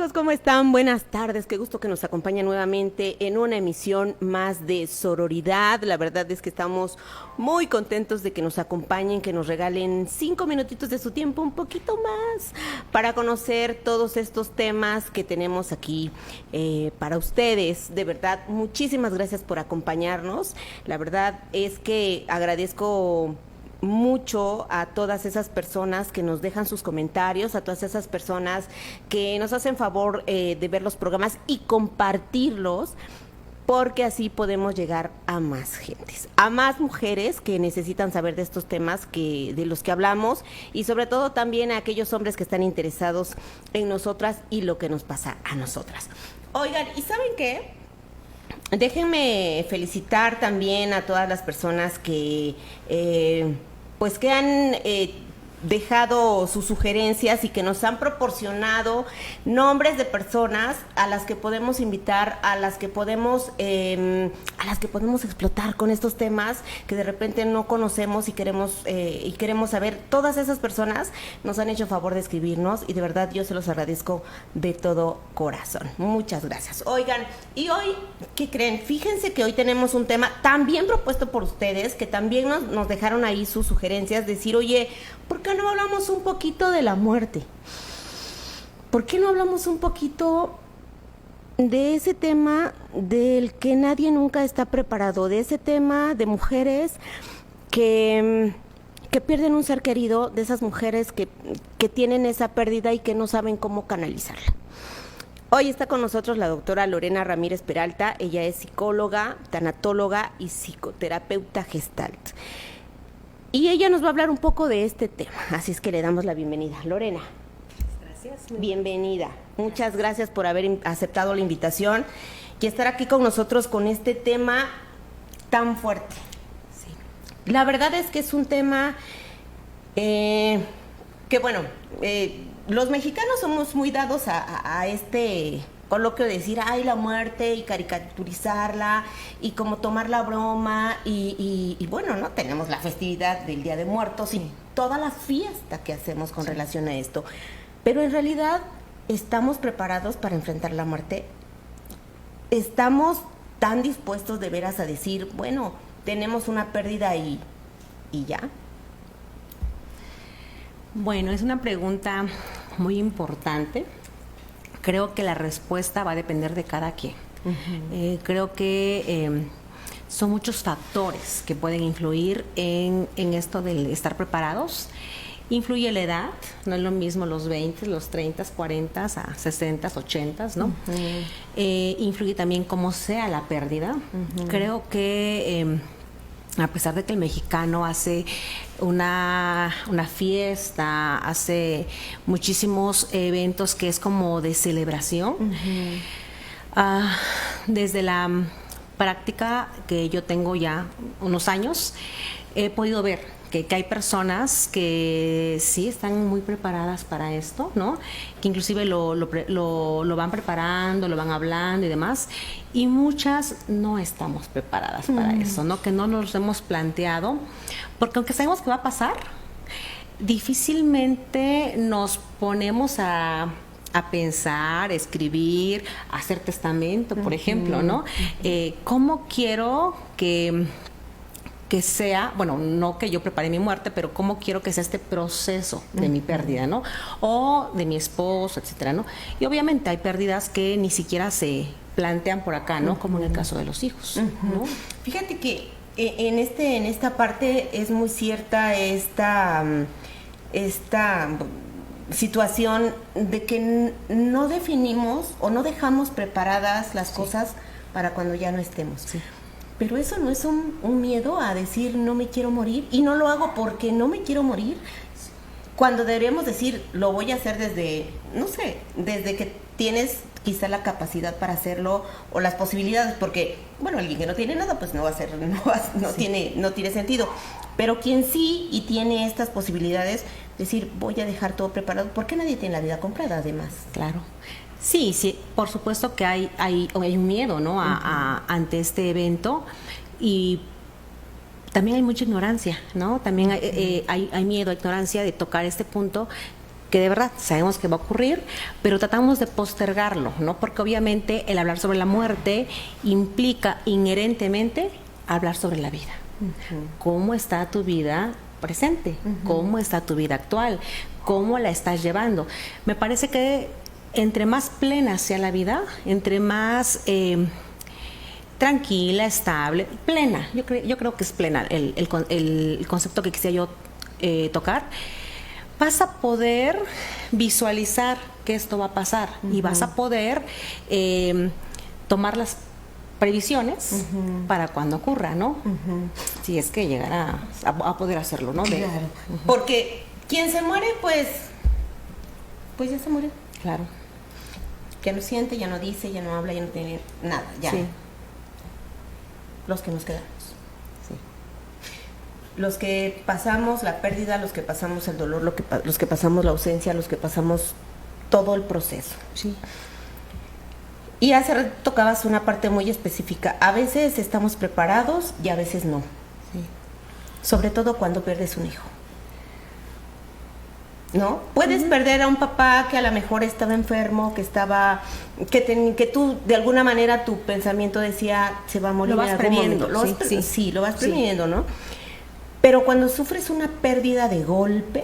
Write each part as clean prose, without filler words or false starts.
amigos, ¿cómo están? Buenas tardes, qué gusto que nos acompañen nuevamente en una emisión más de Sororidad. La verdad es que estamos muy contentos de que nos acompañen, que nos regalen 5 minutitos de su tiempo, un poquito más, para conocer todos estos temas que tenemos aquí para ustedes. De verdad, muchísimas gracias por acompañarnos. La verdad es que agradezco mucho a todas esas personas que nos dejan sus comentarios, a todas esas personas que nos hacen favor de ver los programas y compartirlos, porque así podemos llegar a más gentes, a más mujeres que necesitan saber de estos temas de los que hablamos, y sobre todo también a aquellos hombres que están interesados en nosotras y lo que nos pasa a nosotras. Oigan, ¿y saben qué? Déjenme felicitar también a todas las personas que pues que han dejado sus sugerencias y que nos han proporcionado nombres de personas a las que podemos invitar, a las que podemos explotar con estos temas que de repente no conocemos y queremos saber. Todas esas personas nos han hecho favor de escribirnos y de verdad yo se los agradezco de todo corazón. Muchas gracias. Oigan, y hoy, ¿qué creen? Fíjense que hoy tenemos un tema también propuesto por ustedes, que también nos dejaron ahí sus sugerencias, decir, oye, ¿por qué no hablamos un poquito de la muerte? ¿Por qué no hablamos un poquito de ese tema del que nadie nunca está preparado? De ese tema de mujeres que pierden un ser querido, de esas mujeres que tienen esa pérdida y que no saben cómo canalizarla. Hoy está con nosotros la doctora Lorena Ramírez Peralta. Ella es psicóloga, tanatóloga y psicoterapeuta gestalt. Y ella nos va a hablar un poco de este tema, así es que le damos la bienvenida. Lorena. Gracias. Bienvenida. Muchas gracias por haber aceptado la invitación y estar aquí con nosotros con este tema tan fuerte. Sí. La verdad es que es un tema que, bueno, los mexicanos somos muy dados a este coloquio de decir, ay, la muerte, y caricaturizarla, y como tomar la broma, y bueno, ¿no? Tenemos la festividad del Día de Muertos y toda la fiesta que hacemos con relación a esto. Pero en realidad, ¿estamos preparados para enfrentar la muerte? ¿Estamos tan dispuestos de veras a decir, bueno, tenemos una pérdida y ya? Bueno, es una pregunta muy importante. Creo que la respuesta va a depender de cada quien. Creo que son muchos factores que pueden influir en esto de estar preparados. Influye la edad, no es lo mismo los 20, los 30, 40, a 60, 80, ¿no? Influye también cómo sea la pérdida. Creo que a pesar de que el mexicano hace una fiesta, hace muchísimos eventos que es como de celebración, desde la práctica que yo tengo ya unos años, he podido ver que hay personas que sí están muy preparadas para esto, ¿no? Que inclusive lo van preparando, lo van hablando y demás, y muchas no estamos preparadas para eso, ¿no? Que no nos hemos planteado, porque aunque sabemos que va a pasar, difícilmente nos ponemos a pensar, escribir, hacer testamento, por ejemplo, ¿no? ¿Cómo quiero que sea, bueno, no que yo prepare mi muerte, pero cómo quiero que sea este proceso de mi pérdida, ¿no? O de mi esposo, etcétera, ¿no? Y obviamente hay pérdidas que ni siquiera se plantean por acá, ¿no? Como en el caso de los hijos, ¿no? Fíjate que en esta parte es muy cierta esta situación de que no definimos o no dejamos preparadas las cosas para cuando ya no estemos. Sí. Pero eso no es un miedo a decir no me quiero morir y no lo hago porque no me quiero morir, cuando deberíamos decir lo voy a hacer desde, no sé, desde que tienes quizá la capacidad para hacerlo o las posibilidades, porque bueno, alguien que no tiene nada pues no va a hacer, no tiene sentido, pero quien sí y tiene estas posibilidades, decir voy a dejar todo preparado, porque nadie tiene la vida comprada además. Claro. Sí, por supuesto que hay un miedo, ¿no? Ante este evento, y también hay mucha ignorancia, ¿no? También hay miedo, ignorancia de tocar este punto que de verdad sabemos que va a ocurrir, pero tratamos de postergarlo, ¿no? Porque obviamente el hablar sobre la muerte implica inherentemente hablar sobre la vida. ¿Cómo está tu vida presente? ¿Cómo está tu vida actual? ¿Cómo la estás llevando? Me parece que entre más plena sea la vida, entre más tranquila, estable, plena, yo creo que es plena el concepto que quisiera yo tocar, vas a poder visualizar que esto va a pasar y vas a poder tomar las previsiones para cuando ocurra, ¿no? Si es que llegará a poder hacerlo, ¿no? Claro. Porque quien se muere, pues ya se murió. Claro. Ya no siente, ya no dice, ya no habla, ya no tiene nada, ya. Sí. Los que nos quedamos. Los que pasamos la pérdida, los que pasamos el dolor, los que pasamos la ausencia, los que pasamos todo el proceso. Sí. Y hace rato tocabas una parte muy específica. A veces estamos preparados y a veces no. Sí. Sobre todo cuando pierdes un hijo. ¿No? Puedes perder a un papá que a lo mejor estaba enfermo, que tú, de alguna manera, tu pensamiento decía, se va a morir en algún momento. Lo vas previniendo, ¿no? Pero cuando sufres una pérdida de golpe,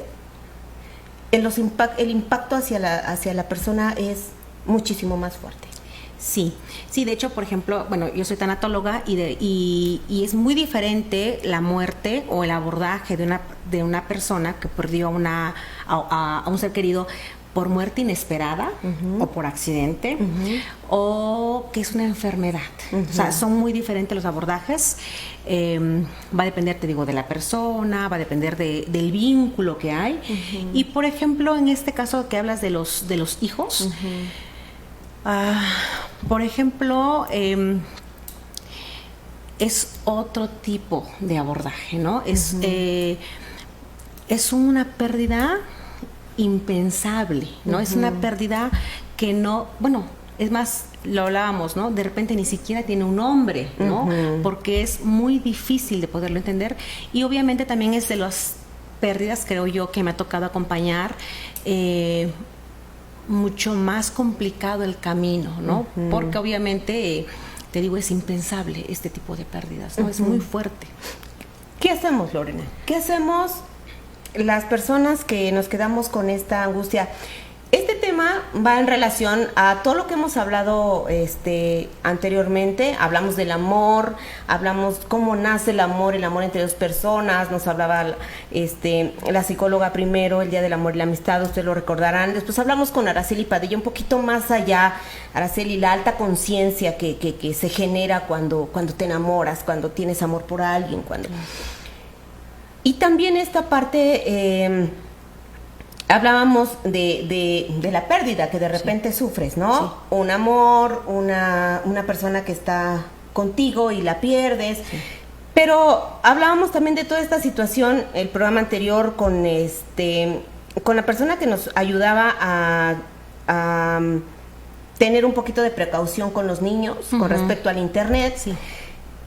el impacto hacia la persona es muchísimo más fuerte. Sí, de hecho, por ejemplo, bueno, yo soy tanatóloga y es muy diferente la muerte o el abordaje de una persona que perdió a un ser querido por muerte inesperada o por accidente o que es una enfermedad. O sea, son muy diferentes los abordajes. Va a depender, te digo, de la persona, va a depender del vínculo que hay. Y, por ejemplo, en este caso que hablas de los hijos, por ejemplo, es otro tipo de abordaje, ¿no? Es una pérdida impensable, ¿no? Es una pérdida que no, bueno, es más, lo hablábamos, ¿no? De repente ni siquiera tiene un nombre, ¿no? Porque es muy difícil de poderlo entender y obviamente también es de las pérdidas, creo yo, que me ha tocado acompañar, mucho más complicado el camino, ¿no? Porque obviamente, te digo, es impensable este tipo de pérdidas, ¿no? Es muy fuerte. ¿Qué hacemos, Lorena? ¿Qué hacemos las personas que nos quedamos con esta angustia? Este tema va en relación a todo lo que hemos hablado anteriormente. Hablamos del amor, hablamos cómo nace el amor entre dos personas. Nos hablaba la psicóloga primero, el Día del Amor y la Amistad, ustedes lo recordarán. Después hablamos con Araceli Padilla, un poquito más allá, Araceli, la alta conciencia que se genera cuando te enamoras, cuando tienes amor por alguien. Y también esta parte... hablábamos de la pérdida que de repente sufres, ¿no? Sí. Un amor, una persona que está contigo y la pierdes. Sí. Pero hablábamos también de toda esta situación, el programa anterior, con la persona que nos ayudaba a tener un poquito de precaución con los niños con respecto al internet. Sí.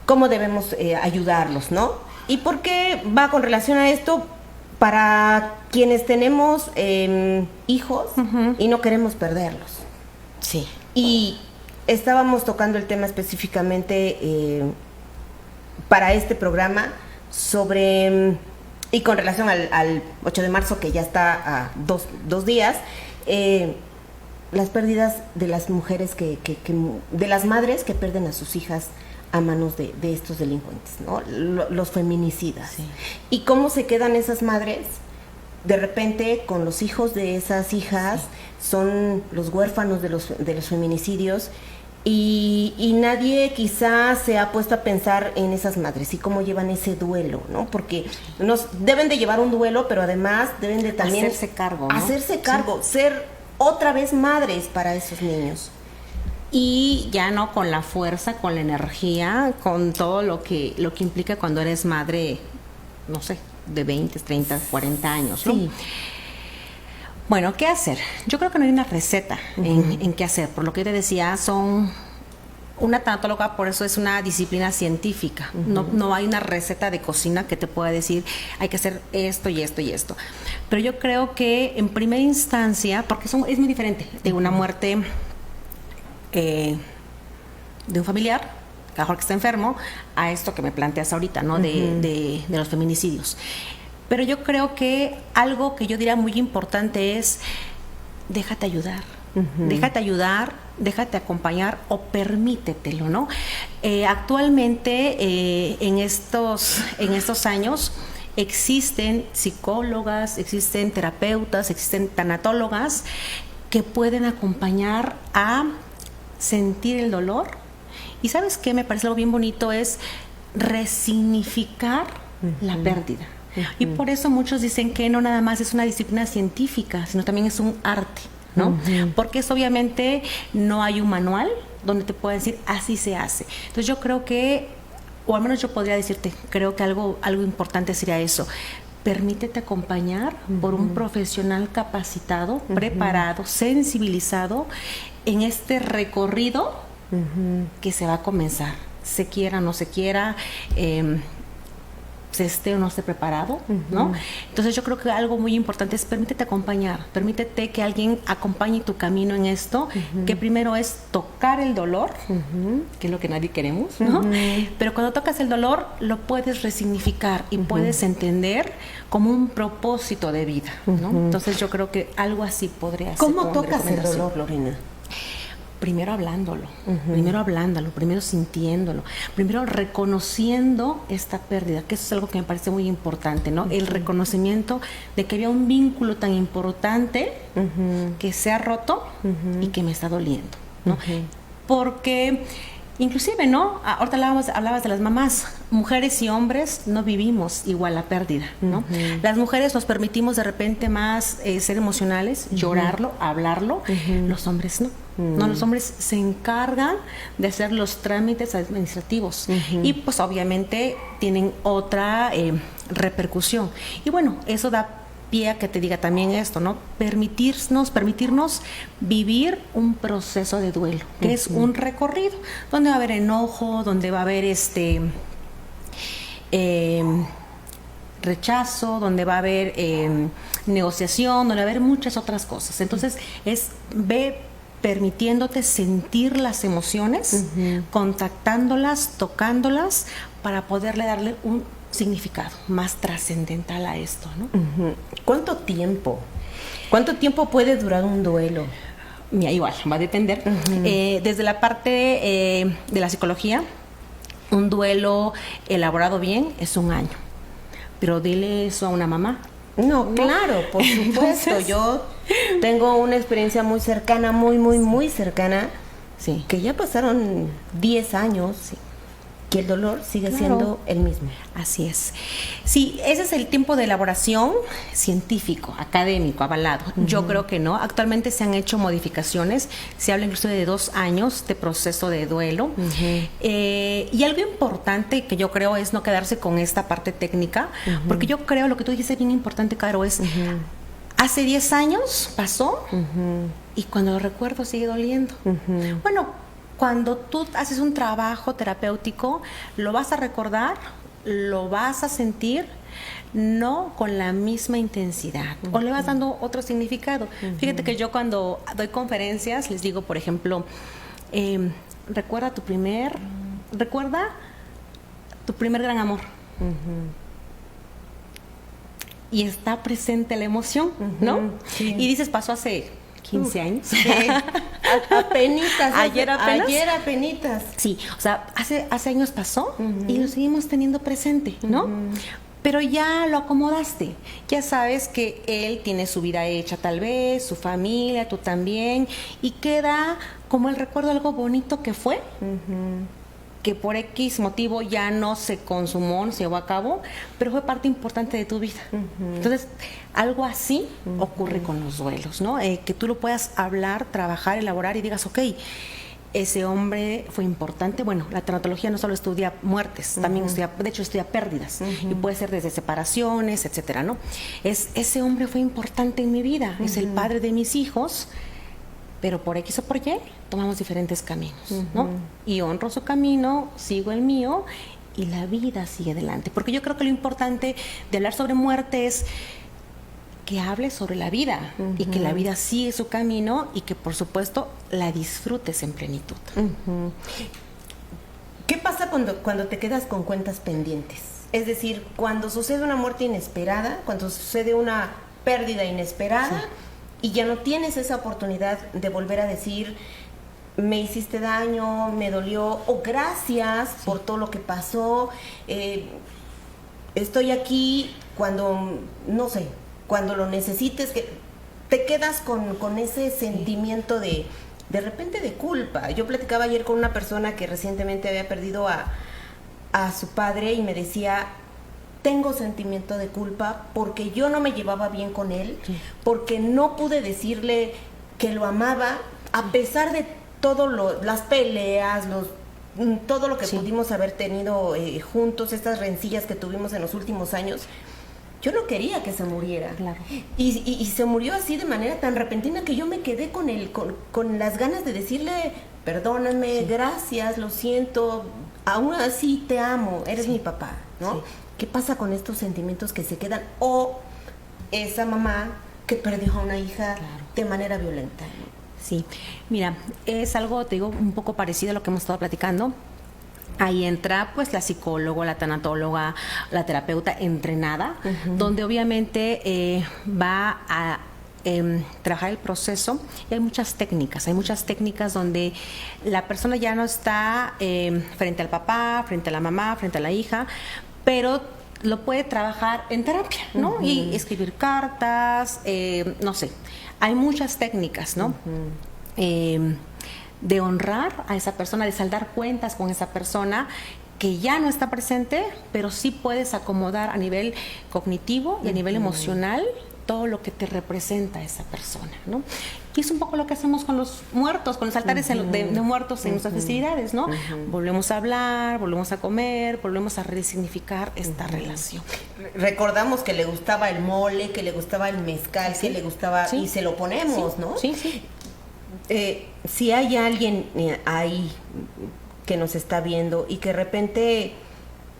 Cómo debemos ayudarlos, ¿no? ¿Y por qué va con relación a esto? Para quienes tenemos hijos y no queremos perderlos. Sí. Y estábamos tocando el tema específicamente para este programa sobre, y con relación al 8 de marzo, que ya está a dos días, las pérdidas de las mujeres, de las madres que pierden a sus hijas a manos de estos delincuentes, ¿no? Los feminicidas. Sí. Y cómo se quedan esas madres de repente con los hijos de esas hijas. Sí. Son los huérfanos de los feminicidios y nadie quizás se ha puesto a pensar en esas madres y cómo llevan ese duelo, ¿no? Porque nos deben de llevar un duelo, pero además deben de también hacerse cargo, ¿no? Hacerse cargo, sí. Ser otra vez madres para esos niños. Y ya no con la fuerza, con la energía, con todo lo que implica cuando eres madre, no sé, de 20, 30, 40 años, ¿no? Sí. Bueno, ¿qué hacer? Yo creo que no hay una receta en qué hacer. Por lo que te decía, son una tanatóloga, por eso es una disciplina científica. No hay una receta de cocina que te pueda decir hay que hacer esto y esto y esto. Pero yo creo que en primera instancia, porque es muy diferente de una muerte de un familiar, a lo mejor que está enfermo, a esto que me planteas ahorita, ¿no? De los feminicidios. Pero yo creo que algo que yo diría muy importante es déjate ayudar. Déjate ayudar, déjate acompañar o permítetelo, ¿no? Actualmente, en estos años, existen psicólogas, existen terapeutas, existen tanatólogas que pueden acompañar a sentir el dolor. Y ¿sabes qué? Me parece algo bien bonito, es resignificar la pérdida. Y por eso muchos dicen que no nada más es una disciplina científica, sino también es un arte, ¿no? Porque es, obviamente no hay un manual donde te pueda decir así se hace. Entonces yo creo que, o al menos yo podría decirte, creo que algo importante sería eso. Permítete acompañar por un profesional capacitado, preparado, sensibilizado en este recorrido que se va a comenzar, se quiera o no se quiera, se esté o no esté preparado, ¿no? Entonces yo creo que algo muy importante es permítete acompañar, permítete que alguien acompañe tu camino en esto, que primero es tocar el dolor, que es lo que nadie queremos, ¿no? Pero cuando tocas el dolor lo puedes resignificar y puedes entender como un propósito de vida, ¿no? Entonces yo creo que algo así podría ser. ¿Cómo tocas el dolor, Lorena? Primero hablándolo, primero sintiéndolo, primero reconociendo esta pérdida, que eso es algo que me parece muy importante, ¿no? El reconocimiento de que había un vínculo tan importante que se ha roto y que me está doliendo, ¿no? Porque inclusive, ¿no? Ahorita hablabas de las mamás. Mujeres y hombres no vivimos igual la pérdida, ¿no? Las mujeres nos permitimos de repente más ser emocionales, llorarlo, hablarlo. Los hombres no. No, los hombres se encargan de hacer los trámites administrativos y pues obviamente tienen otra repercusión. Y bueno, eso da pie a que te diga también esto, ¿no? Permitirnos vivir un proceso de duelo, que es un recorrido, donde va a haber enojo, donde va a haber rechazo, donde va a haber negociación, donde va a haber muchas otras cosas. Entonces, permitiéndote sentir las emociones, contactándolas, tocándolas, para poderle darle un significado más trascendental a esto, ¿no? ¿Cuánto tiempo puede durar un duelo? Mira, igual, va a depender. Desde la parte de la psicología, un duelo elaborado bien es 1 año. Pero dile eso a una mamá. No, claro, por supuesto. Yo tengo una experiencia muy cercana, muy cercana, sí, que ya pasaron 10 años, sí, que el dolor sigue siendo el mismo. Así es. Sí, ese es el tiempo de elaboración científico, académico, avalado. Yo creo que no. Actualmente se han hecho modificaciones, se habla incluso de 2 años de proceso de duelo. Y algo importante que yo creo es no quedarse con esta parte técnica, porque yo creo, lo que tú dijiste bien importante, Caro, es hace 10 años pasó y cuando lo recuerdo sigue doliendo. Bueno, cuando tú haces un trabajo terapéutico, lo vas a recordar, lo vas a sentir, no con la misma intensidad, o le vas dando otro significado. Fíjate que yo cuando doy conferencias les digo, por ejemplo, recuerda tu primer gran amor. Y está presente la emoción, ¿no? Sí. Y dices, pasó hace 15 años. Sí. Ayer apenitas. Sí, o sea, hace años pasó y lo seguimos teniendo presente, ¿no? Pero ya lo acomodaste, ya sabes que él tiene su vida hecha tal vez, su familia, tú también, y queda como el recuerdo de algo bonito que fue, que por X motivo ya no se consumó, no se llevó a cabo, pero fue parte importante de tu vida. Entonces, algo así ocurre con los duelos, ¿no? Que tú lo puedas hablar, trabajar, elaborar y digas, ok, ese hombre fue importante. Bueno, la tanatología no solo estudia muertes, también estudia pérdidas, y puede ser desde separaciones, etcétera, ¿no? Ese hombre fue importante en mi vida, es el padre de mis hijos, pero por X o por Y tomamos diferentes caminos, ¿no? Y honro su camino, sigo el mío y la vida sigue adelante. Porque yo creo que lo importante de hablar sobre muerte es que hable sobre la vida y que la vida sigue su camino y que por supuesto la disfrutes en plenitud. ¿Qué pasa cuando te quedas con cuentas pendientes? Es decir, cuando sucede una muerte inesperada, cuando sucede una pérdida inesperada y ya no tienes esa oportunidad de volver a decir, me hiciste daño, me dolió, o gracias por todo lo que pasó, estoy aquí cuando, no sé, cuando lo necesites, que te quedas con ese sentimiento de repente de culpa. Yo platicaba ayer con una persona que recientemente había perdido a su padre y me decía, tengo sentimiento de culpa porque yo no me llevaba bien con él, porque no pude decirle que lo amaba, a pesar de las peleas, todo lo que pudimos haber tenido juntos, estas rencillas que tuvimos en los últimos años. Yo no quería que se muriera. Claro. Y se murió así de manera tan repentina que yo me quedé con las ganas de decirle, perdóname, gracias, lo siento, aún así te amo, eres mi papá, ¿no? Sí. ¿Qué pasa con estos sentimientos que se quedan? O esa mamá que perdió a una hija de manera violenta, ¿no? Sí, mira, es algo, te digo, un poco parecido a lo que hemos estado platicando. Ahí entra pues la psicóloga, la tanatóloga, la terapeuta entrenada, donde obviamente va a trabajar el proceso. Y hay muchas técnicas donde la persona ya no está frente al papá, frente a la mamá, frente a la hija, pero lo puede trabajar en terapia, ¿no? Y escribir cartas, no sé, hay muchas técnicas, ¿no? De honrar a esa persona, de saldar cuentas con esa persona que ya no está presente, pero sí puedes acomodar a nivel cognitivo y a nivel emocional todo lo que te representa esa persona, ¿no? Y es un poco lo que hacemos con los muertos, con los altares de muertos en nuestras festividades, ¿no? Volvemos a hablar, volvemos a comer, volvemos a resignificar esta relación. Recordamos que le gustaba el mole, que le gustaba el mezcal, que le gustaba, y se lo ponemos, ¿no? Sí, sí. Si hay alguien ahí que nos está viendo y que de repente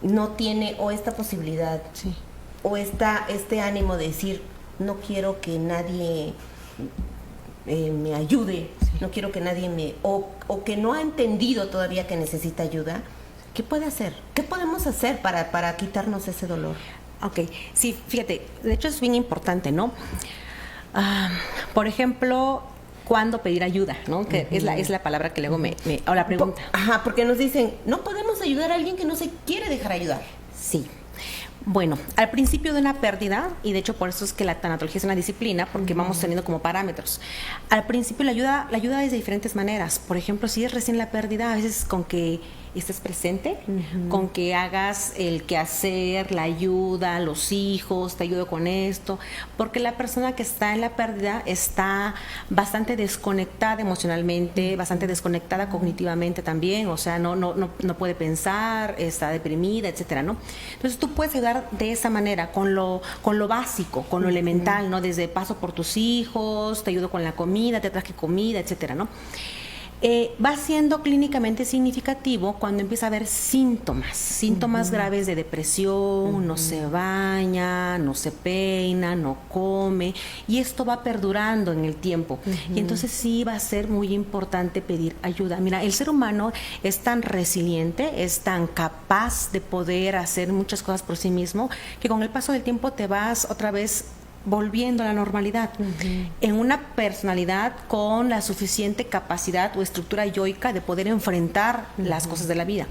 no tiene o esta posibilidad o este ánimo de decir, no quiero que nadie me ayude, no quiero que nadie o que no ha entendido todavía que necesita ayuda, ¿qué puede hacer? ¿Qué podemos hacer para quitarnos ese dolor? Ok, sí, fíjate, de hecho es bien importante, ¿no? Por ejemplo, ¿cuándo pedir ayuda? ¿No? Que es la palabra que luego o la pregunta. Porque nos dicen, no podemos ayudar a alguien que no se quiere dejar ayudar. Sí. Bueno, al principio de una pérdida, y de hecho por eso es que la tanatología es una disciplina, porque vamos teniendo como parámetros. Al principio la ayuda es de diferentes maneras. Por ejemplo, si es recién la pérdida, a veces con que estés presente, con que hagas el quehacer, la ayuda, los hijos, te ayudo con esto, porque la persona que está en la pérdida está bastante desconectada emocionalmente, bastante desconectada cognitivamente también, o sea, no puede pensar, está deprimida, etcétera, ¿no? Entonces tú puedes ayudar de esa manera, con lo básico, con lo elemental, ¿no? Desde paso por tus hijos, te ayudo con la comida, te traje comida, etcétera, ¿no? Va siendo clínicamente significativo cuando empieza a haber síntomas graves de depresión, no se baña, no se peina, no come, y esto va perdurando en el tiempo. Y entonces sí va a ser muy importante pedir ayuda. Mira, el ser humano es tan resiliente, es tan capaz de poder hacer muchas cosas por sí mismo, que con el paso del tiempo te vas otra vez volviendo a la normalidad, en una personalidad con la suficiente capacidad o estructura yoica de poder enfrentar las cosas de la vida.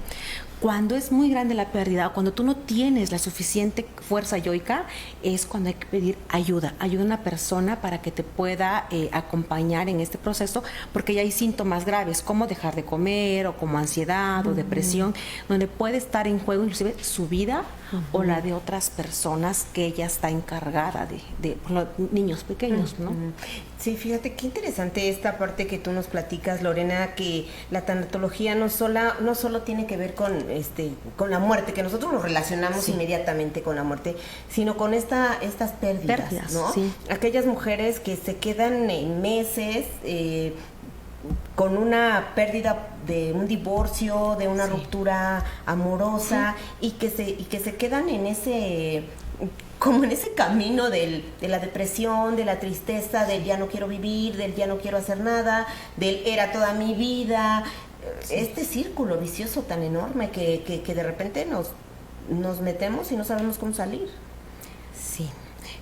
Cuando es muy grande la pérdida o cuando tú no tienes la suficiente fuerza yoica, es cuando hay que pedir ayuda a una persona para que te pueda acompañar en este proceso, porque ya hay síntomas graves como dejar de comer o como ansiedad o depresión, donde puede estar en juego inclusive su vida o la de otras personas que ella está encargada de los niños pequeños, ¿no? Sí, fíjate qué interesante esta parte que tú nos platicas, Lorena, que la tanatología no solo tiene que ver con la muerte, que nosotros nos relacionamos inmediatamente con la muerte, sino con estas pérdidas, ¿no? Sí. Aquellas mujeres que se quedan meses con una pérdida de un divorcio, de una ruptura amorosa, y que se quedan en ese, como en ese camino de la depresión, de la tristeza, del ya no quiero vivir, del ya no quiero hacer nada, del era toda mi vida, este círculo vicioso tan enorme que de repente nos metemos y no sabemos cómo salir.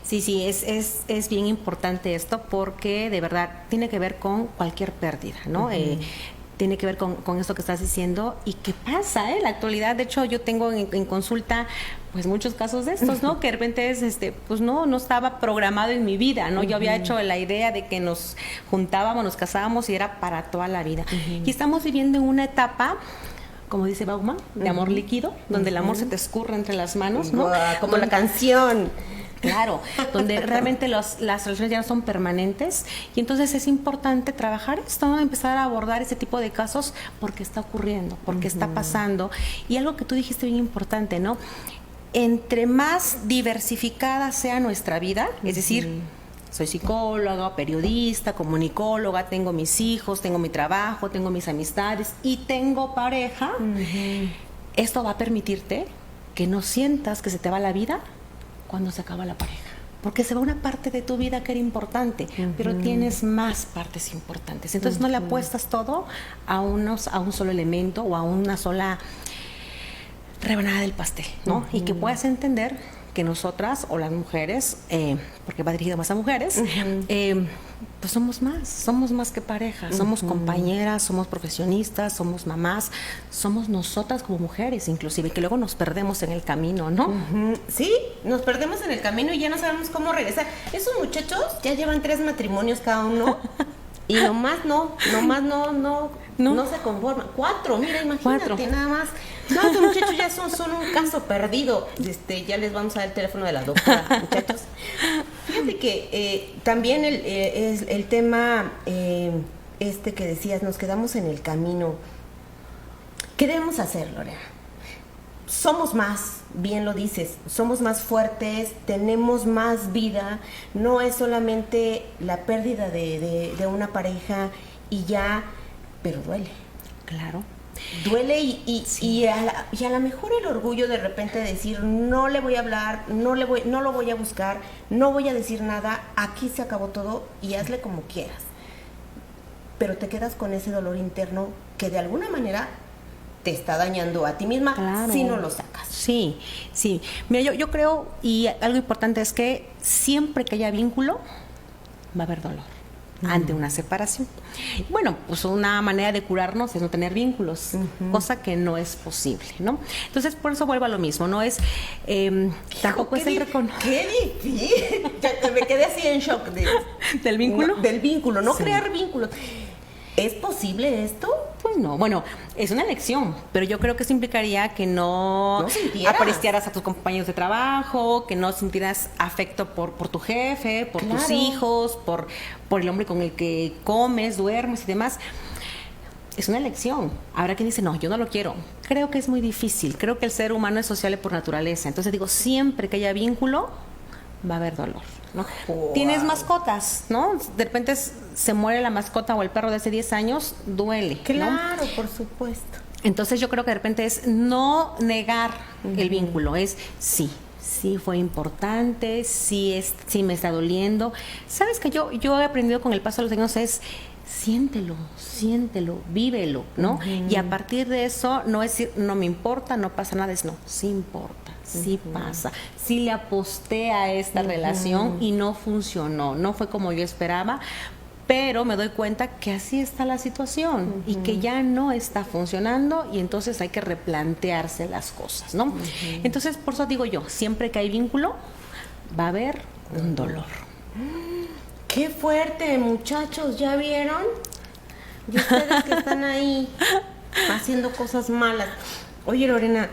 Sí, es bien importante esto porque de verdad tiene que ver con cualquier pérdida, ¿no? Tiene que ver con esto que estás diciendo y qué pasa, en la actualidad. De hecho, yo tengo en consulta pues muchos casos de estos, ¿no? Que de repente es, pues no estaba programado en mi vida, ¿no? Yo había hecho la idea de que nos juntábamos, nos casábamos y era para toda la vida. Y estamos viviendo en una etapa, como dice Bauman, de amor líquido, donde el amor se te escurre entre las manos, ¿no? Como la canción. Claro, donde realmente las relaciones ya no son permanentes y entonces es importante trabajar esto, ¿no? Empezar a abordar ese tipo de casos porque está ocurriendo, porque está pasando. Y algo que tú dijiste bien importante, ¿no? Entre más diversificada sea nuestra vida, es decir, soy psicóloga, periodista, comunicóloga, tengo mis hijos, tengo mi trabajo, tengo mis amistades y tengo pareja, esto va a permitirte que no sientas que se te va la vida cuando se acaba la pareja, porque se va una parte de tu vida que era importante, pero tienes más partes importantes. Entonces no le apuestas todo a un solo elemento o a una sola rebanada del pastel, ¿no? Y que puedas entender que nosotras o las mujeres, porque va dirigido más a mujeres, pues somos más que pareja, somos compañeras, somos profesionistas, somos mamás, somos nosotras como mujeres inclusive, que luego nos perdemos en el camino, ¿no? Sí, nos perdemos en el camino y ya no sabemos cómo regresar. Esos muchachos ya llevan 3 matrimonios cada uno y nomás no se conforman. 4, mira, imagínate 4. Nada más. No, estos muchachos ya son un caso perdido. Ya les vamos a dar el teléfono de la doctora, muchachos. Fíjate que también el tema que decías, nos quedamos en el camino. ¿Qué debemos hacer, Lorena? Somos más, bien lo dices, somos más fuertes, tenemos más vida. No es solamente la pérdida de una pareja y ya, pero duele. Claro. Duele y a lo mejor el orgullo de repente decir no le voy a hablar, no lo voy a buscar, no voy a decir nada, aquí se acabó todo y hazle como quieras. Pero te quedas con ese dolor interno que de alguna manera te está dañando a ti misma, claro, si no lo sacas. Sí. Mira, yo creo, y algo importante es que siempre que haya vínculo va a haber dolor ante una separación. Bueno, pues una manera de curarnos es no tener vínculos, cosa que no es posible, ¿no? Entonces, por eso vuelvo a lo mismo, no es, tampoco es el reconocer. ¡Qué difícil! Ya me quedé así en shock ¿Del vínculo? Del vínculo, no crear vínculos. ¿Es posible esto? Pues no, bueno, es una elección, pero yo creo que eso implicaría que no apreciaras a tus compañeros de trabajo, que no sintieras afecto por tu jefe, por tus hijos, por el hombre con el que comes, duermes y demás. Es una elección. Habrá quien dice, no, yo no lo quiero. Creo que es muy difícil. Creo que el ser humano es sociable por naturaleza. Entonces digo, siempre que haya vínculo, va a haber dolor, ¿no? Wow. Tienes mascotas, ¿no? De repente se muere la mascota o el perro de hace 10 años, duele, claro, ¿no? Por supuesto. Entonces yo creo que de repente es no negar el vínculo, es sí fue importante, sí me está doliendo. ¿Sabes que yo he aprendido con el paso de los años es siéntelo, vívelo, ¿no? Y a partir de eso no es decir, no me importa, no pasa nada, es no, sí importa. Sí pasa, sí le aposté a esta relación y no funcionó, no fue como yo esperaba, pero me doy cuenta que así está la situación y que ya no está funcionando y entonces hay que replantearse las cosas, ¿no? Entonces, por eso digo yo, siempre que hay vínculo, va a haber un dolor. ¡Qué fuerte, muchachos! ¿Ya vieron? Y ustedes que están ahí haciendo cosas malas. Oye, Lorena,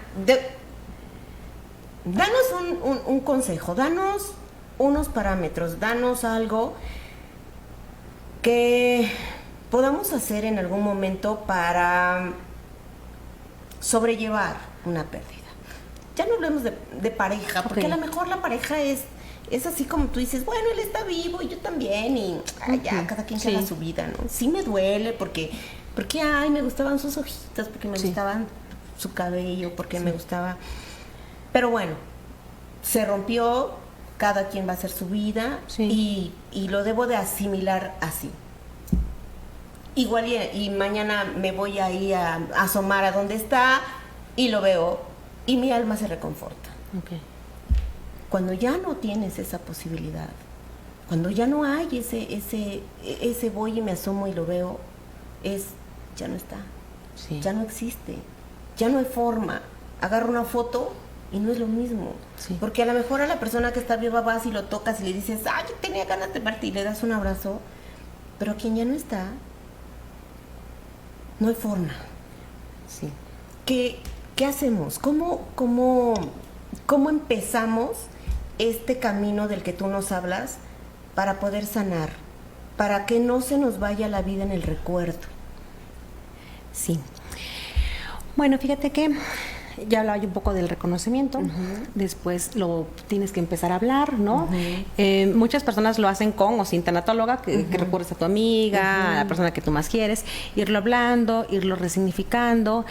danos un consejo, danos unos parámetros, danos algo que podamos hacer en algún momento para sobrellevar una pérdida. Ya no hablemos de pareja, porque a lo mejor la pareja es es así como tú dices, bueno, él está vivo y yo también, y ya, cada quien haga su vida, ¿no? Sí me duele porque, ay, me gustaban sus ojitos, porque me gustaban su cabello, porque me gustaba... Pero bueno, se rompió, cada quien va a hacer su vida, y lo debo de asimilar así. Igual y mañana me voy ahí a asomar a donde está y lo veo y mi alma se reconforta. Okay. Cuando ya no tienes esa posibilidad, cuando ya no hay ese voy y me asomo y lo veo, ya no está, ya no existe, ya no hay forma. Agarro una foto y no es lo mismo, porque a lo mejor a la persona que está viva vas y lo tocas y le dices, ay, yo tenía ganas de verte y le das un abrazo, pero a quien ya no está, no hay forma. Sí. ¿Qué hacemos? ¿Cómo empezamos este camino del que tú nos hablas para poder sanar? Para que no se nos vaya la vida en el recuerdo. Sí. Bueno, fíjate que ya hablaba yo un poco del reconocimiento, después lo tienes que empezar a hablar, ¿no? Muchas personas lo hacen con o sin tanatóloga, que recurres a tu amiga, a la persona que tú más quieres, irlo hablando, irlo resignificando,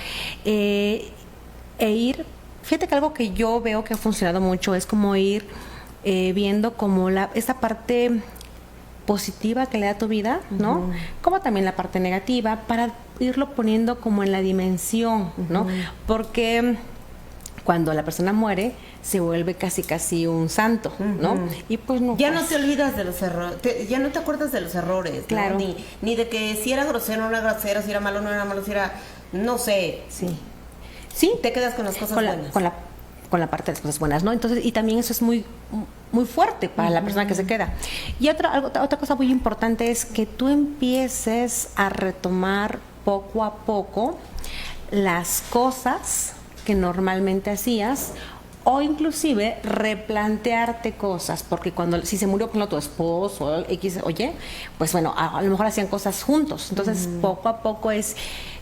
fíjate que algo que yo veo que ha funcionado mucho es como ir viendo como esta parte positiva que le da tu vida, ¿no? Como también la parte negativa, para irlo poniendo como en la dimensión, ¿no? Porque cuando la persona muere, se vuelve casi un santo, ¿no? Y pues no. Ya no te olvidas de los errores, ya no te acuerdas de los errores, claro. ¿no? Ni de que si era grosero o no era grosero, si era malo o no era malo, si era, no sé. Sí, te quedas con las cosas buenas. Con la parte de las cosas buenas, ¿no? Entonces, y también eso es muy fuerte para la persona que se queda. Y otra cosa muy importante es que tú empieces a retomar poco a poco las cosas que normalmente hacías, o inclusive replantearte cosas, porque si se murió tu esposo X, oye, pues bueno, a lo mejor hacían cosas juntos. Entonces, poco a poco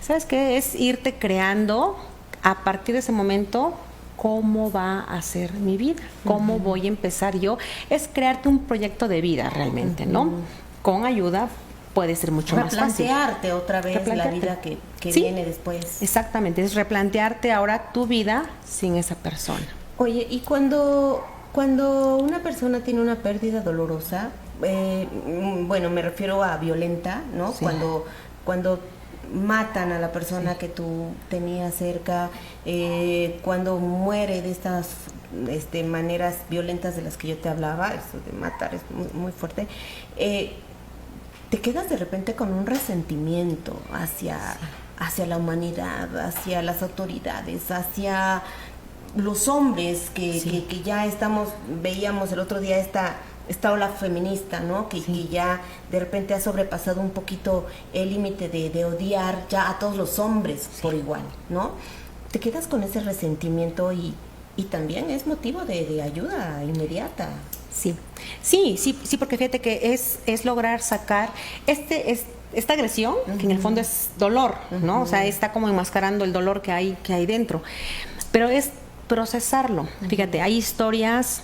¿sabes qué? Es irte creando a partir de ese momento cómo va a ser mi vida, cómo voy a empezar yo. Es crearte un proyecto de vida realmente, ¿no? Con ayuda puede ser mucho más fácil. Replantearte otra vez la vida que viene después. Exactamente, es replantearte ahora tu vida sin esa persona. Oye, y cuando una persona tiene una pérdida dolorosa, bueno, me refiero a violenta, ¿no? Sí. Cuando matan a la persona que tú tenías cerca, cuando muere de estas maneras violentas de las que yo te hablaba, eso de matar es muy, muy fuerte, te quedas de repente con un resentimiento hacia la humanidad, hacia las autoridades, hacia los hombres que ya veíamos el otro día esta ola feminista, ¿no? Que ya de repente ha sobrepasado un poquito el límite de odiar ya a todos los hombres por igual, ¿no? Te quedas con ese resentimiento y también es motivo de ayuda inmediata. Sí, porque fíjate que es lograr sacar esta agresión, que en el fondo es dolor, ¿no? O sea, está como enmascarando el dolor que hay dentro. Pero es procesarlo. Fíjate, hay historias,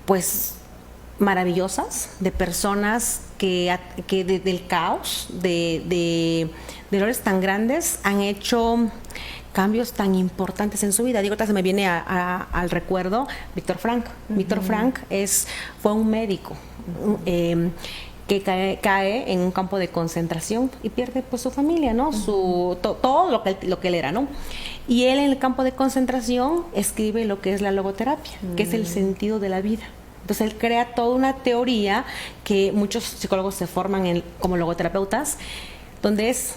pues, maravillosas de personas que del caos, de dolores tan grandes, han hecho cambios tan importantes en su vida. Digo, ahorita se me viene al recuerdo Víctor Frank. Víctor Frank fue un médico que cae en un campo de concentración y pierde pues su familia, ¿no? Todo lo que él era, ¿no? Y él en el campo de concentración escribe lo que es la logoterapia, que es el sentido de la vida. Entonces él crea toda una teoría que muchos psicólogos se forman como logoterapeutas, donde es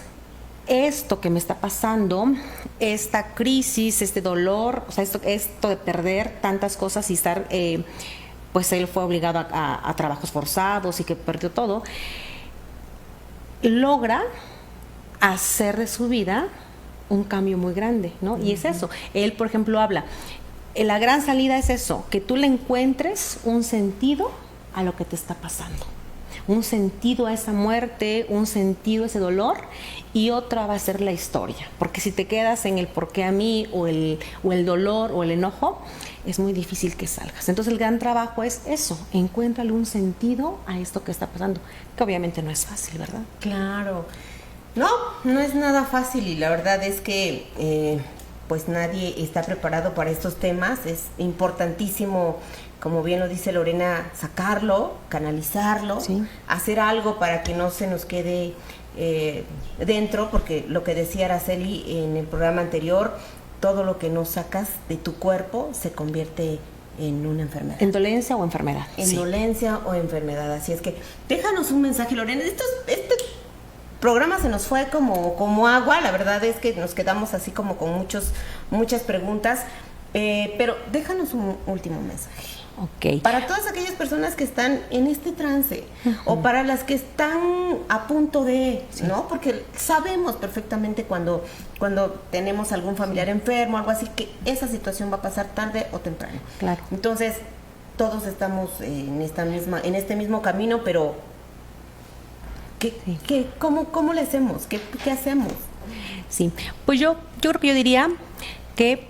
esto que me está pasando, esta crisis, este dolor, o sea, esto de perder tantas cosas y estar, pues él fue obligado a trabajos forzados y que perdió todo, logra hacer de su vida un cambio muy grande, ¿no? Y es eso. Él, por ejemplo, habla, la gran salida es eso, que tú le encuentres un sentido a lo que te está pasando. un sentido a esa muerte, un sentido a ese dolor, y otra va a ser la historia. Porque si te quedas en el por qué a mí, o el dolor o el enojo, es muy difícil que salgas. Entonces el gran trabajo es eso, encuéntrale un sentido a esto que está pasando, que obviamente no es fácil, ¿verdad? Claro. No es nada fácil, y la verdad es que pues nadie está preparado para estos temas. Es importantísimo, como bien lo dice Lorena, sacarlo, canalizarlo, Sí. hacer algo para que no se nos quede dentro, porque lo que decía Araceli en el programa anterior, todo lo que no sacas de tu cuerpo se convierte en una enfermedad. En dolencia o enfermedad. En Sí. dolencia o enfermedad. Así es que déjanos un mensaje, Lorena. Este programa se nos fue como agua. La verdad es que nos quedamos así como con muchas preguntas. Pero déjanos un último mensaje. Ok. Para todas aquellas personas que están en este trance, o para las que están a punto de, ¿no? Porque sabemos perfectamente cuando tenemos algún familiar enfermo, algo así, que esa situación va a pasar tarde o temprano. Claro. Entonces, todos estamos en este mismo camino, pero ¿cómo le hacemos? ¿Qué hacemos? Sí, pues yo creo que yo diría que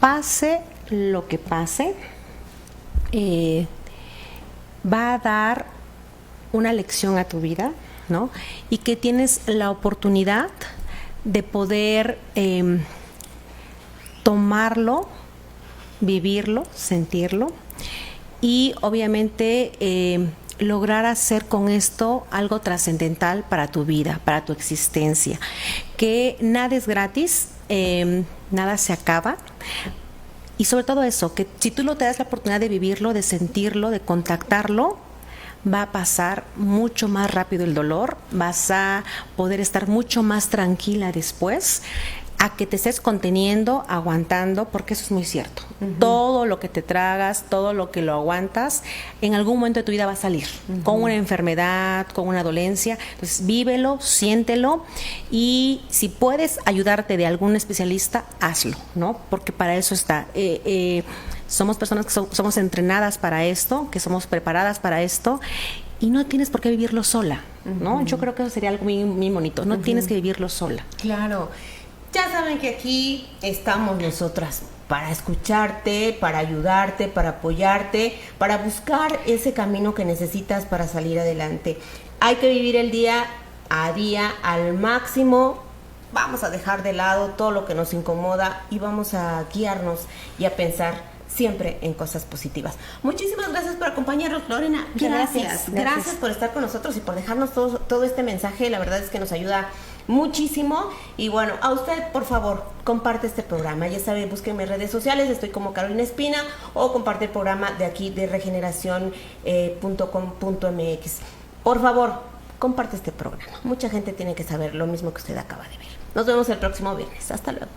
pase lo que pase, va a dar una lección a tu vida, ¿no? Y que tienes la oportunidad de poder tomarlo, vivirlo, sentirlo, y obviamente lograr hacer con esto algo trascendental para tu vida, para tu existencia. Que nada es gratis, nada se acaba. Y sobre todo eso, que si tú no te das la oportunidad de vivirlo, de sentirlo, de contactarlo, va a pasar mucho más rápido el dolor, vas a poder estar mucho más tranquila después, a que te estés conteniendo, aguantando, porque eso es muy cierto. Todo lo que te tragas, todo lo que lo aguantas, en algún momento de tu vida va a salir, con una enfermedad, con una dolencia. Entonces, vívelo, siéntelo, y si puedes ayudarte de algún especialista, hazlo, ¿no? Porque para eso está. Somos personas que somos entrenadas para esto, que somos preparadas para esto, y no tienes por qué vivirlo sola, ¿no? Yo creo que eso sería algo muy, muy bonito. No tienes que vivirlo sola. Claro. Ya saben que aquí estamos nosotras para escucharte, para ayudarte, para apoyarte, para buscar ese camino que necesitas para salir adelante. Hay que vivir el día a día al máximo. Vamos a dejar de lado todo lo que nos incomoda y vamos a guiarnos y a pensar siempre en cosas positivas. Muchísimas gracias por acompañarnos, Lorena. Gracias por estar con nosotros y por dejarnos todo este mensaje. La verdad es que nos ayuda muchísimo. Y bueno, a usted, por favor, comparte este programa. Ya sabe, busquen mis redes sociales, estoy como Carolina Espina, o comparte el programa de aquí de regeneración.com.mx. Por favor, comparte este programa. Mucha gente tiene que saber lo mismo que usted acaba de ver. Nos vemos el próximo viernes. Hasta luego.